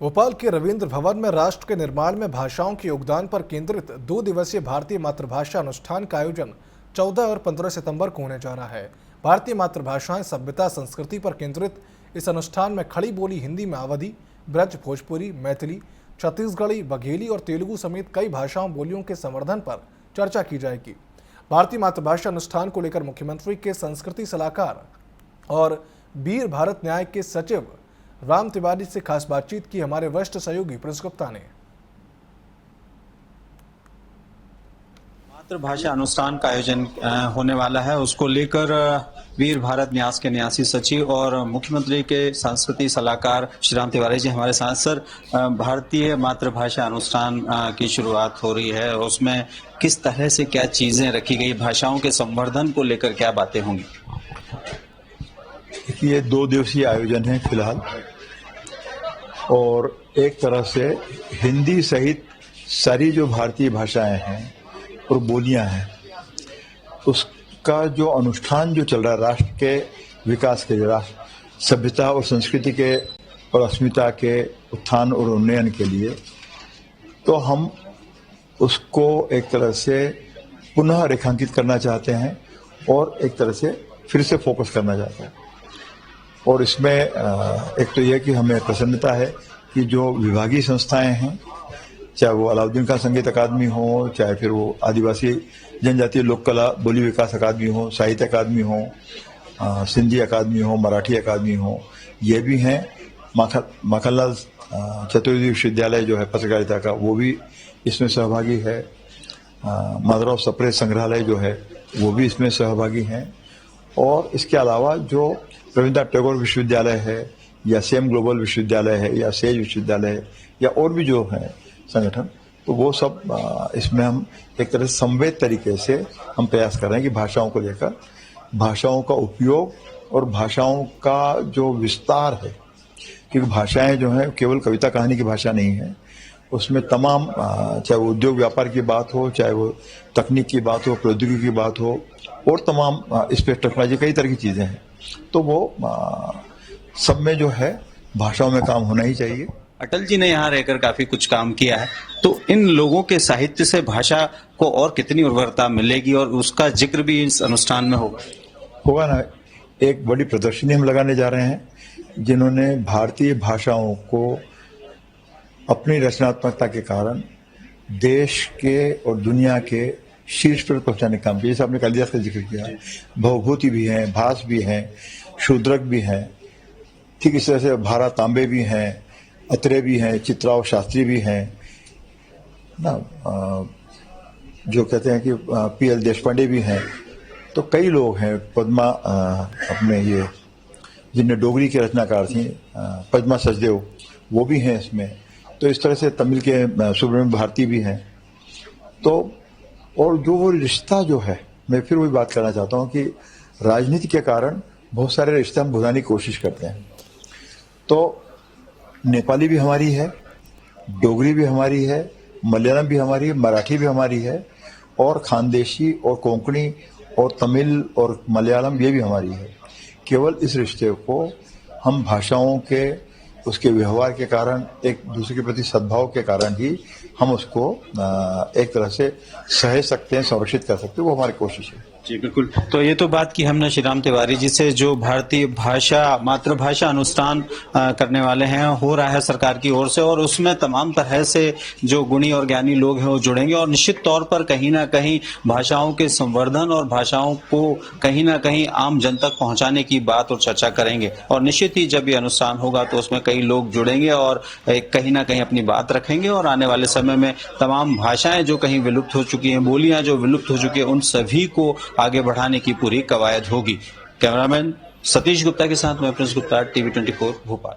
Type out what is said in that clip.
भोपाल के रविंद्र भवन में राष्ट्र के निर्माण में भाषाओं के योगदान पर केंद्रित 2 दिवसीय भारतीय मातृभाषा अनुष्ठान का आयोजन 14 और 15 सितंबर को होने जा रहा है। भारतीय मातृभाषाएं सभ्यता संस्कृति पर केंद्रित इस अनुष्ठान में खड़ी बोली हिंदी में अवधी, ब्रज, भोजपुरी, मैथिली, छत्तीसगढ़ी, बघेली और तेलुगु समेत कई भाषाओं बोलियों के संवर्धन पर चर्चा की जाएगी। भारतीय मातृभाषा अनुष्ठान को लेकर मुख्यमंत्री के संस्कृति सलाहकार और वीर भारत न्याय के सचिव राम तिवारी से खास बातचीत की हमारे वरिष्ठ सहयोगी प्रिंस गुप्ता ने। मातृभाषा अनुष्ठान का आयोजन होने वाला है, उसको लेकर वीर भारत न्यास के न्यासी सचिव और मुख्यमंत्री के संस्कृति सलाहकार श्री राम तिवारी जी हमारे साथ। सर, भारतीय मातृभाषा अनुष्ठान की शुरुआत हो रही है, उसमें किस तरह से क्या चीजें रखी गई, भाषाओं के संवर्धन को लेकर क्या बातें होंगी? ये 2 दिवसीय आयोजन है फिलहाल, और एक तरह से हिंदी सहित सारी जो भारतीय भाषाएं हैं और बोलियां हैं, उसका जो अनुष्ठान जो चल रहा है राष्ट्र के विकास के लिए, राष्ट्र सभ्यता और संस्कृति के और अस्मिता के उत्थान और उन्नयन के लिए, तो हम उसको एक तरह से पुनः रेखांकित करना चाहते हैं और एक तरह से फिर से फोकस करना चाहते हैं। और इसमें एक तो यह कि हमें प्रसन्नता है कि जो विभागीय संस्थाएं हैं, चाहे वो अलाउद्दीन खान संगीत अकादमी हो, चाहे फिर वो आदिवासी जनजातीय लोक कला बोली विकास अकादमी हो, साहित्य अकादमी हो, सिंधी अकादमी हो, मराठी अकादमी हो, ये भी हैं। माखनलाल चतुर्वेदी विश्वविद्यालय जो है पत्रकारिता का, वो भी इसमें सहभागी है। माधवराव सप्रे संग्रहालय जो है वो भी इसमें सहभागी हैं। और इसके अलावा जो रविन्द्रनाथ टैगोर विश्वविद्यालय है, या सेम ग्लोबल विश्वविद्यालय है, या सेज विश्वविद्यालय है, या और भी जो है संगठन, तो वो सब इसमें हम एक तरह से संवेद तरीके से हम प्रयास कर रहे हैं कि भाषाओं को लेकर, भाषाओं का उपयोग और भाषाओं का जो विस्तार है, क्योंकि भाषाएं जो हैं केवल कविता कहानी की भाषा नहीं है, उसमें तमाम चाहे वो उद्योग व्यापार की बात हो, चाहे वो तकनीक की बात हो, प्रौद्योगिकी की बात हो, और तमाम स्पेस टेक्नोलॉजी, कई तरह की चीजें हैं, तो वो सब में जो है भाषाओं में काम होना ही चाहिए। अटल जी ने यहाँ रहकर काफी कुछ काम किया है, तो इन लोगों के साहित्य से भाषा को और कितनी उर्वरता मिलेगी, और उसका जिक्र भी इस अनुष्ठान में होगा ना। एक बड़ी प्रदर्शनी हम लगाने जा रहे हैं, जिन्होंने भारतीय भाषाओं को अपनी रचनात्मकता के कारण देश के और दुनिया के शीर्ष पर पहुंचाने का काम किया। जैसे आपने कालिदास का जिक्र किया, भवभूति भी हैं, भास भी हैं, शूद्रक भी हैं, ठीक इस तरह से भारा तांबे भी हैं, अत्रे भी हैं, चित्राव शास्त्री भी हैं ना, जो कहते हैं कि पीएल देशपांडे भी हैं। तो कई लोग हैं, पद्मा अपने ये जिनने डोगरी के रचनाकार थी, पद्मा सचदेव, वो भी हैं इसमें। तो इस तरह से तमिल के सुब्रमण्यम भारती भी हैं। तो और जो वो रिश्ता जो है, मैं फिर वही बात करना चाहता हूँ कि राजनीति के कारण बहुत सारे रिश्ते हम भुलाने की कोशिश करते हैं। तो नेपाली भी हमारी है, डोगरी भी हमारी है, मलयालम भी हमारी है, मराठी भी हमारी है, और खानदेशी और कोंकणी और तमिल और मलयालम ये भी हमारी है। केवल इस रिश्ते को हम भाषाओं के उसके व्यवहार के कारण, एक दूसरे के प्रति सद्भाव के कारण ही हम उसको एक तरह से सह सकते हैं, संरक्षित कर सकते हैं। वो हमारी कोशिश है। जी बिल्कुल। तो ये तो बात की हमने श्री राम तिवारी जी से, जो भारतीय भाषा मातृभाषा अनुष्ठान करने वाले हैं, हो रहा है सरकार की ओर से, और उसमें तमाम तरह से जो गुणी और ज्ञानी लोग हैं वो जुड़ेंगे, और निश्चित तौर पर कहीं ना कहीं भाषाओं के संवर्धन और भाषाओं को कहीं ना कहीं आम जन तक पहुंचाने की बात और चर्चा करेंगे। और निश्चित ही जब ये अनुष्ठान होगा तो उसमें कई लोग जुड़ेंगे और कहीं ना कहीं अपनी बात रखेंगे, और आने वाले समय में तमाम भाषाएं जो कहीं विलुप्त हो चुकी हैं, बोलियां जो विलुप्त हो चुकी हैं, उन सभी को आगे बढ़ाने की पूरी कवायद होगी। कैमरामैन सतीश गुप्ता के साथ मैं प्रिंस गुप्ता, टीवी 24 भोपाल।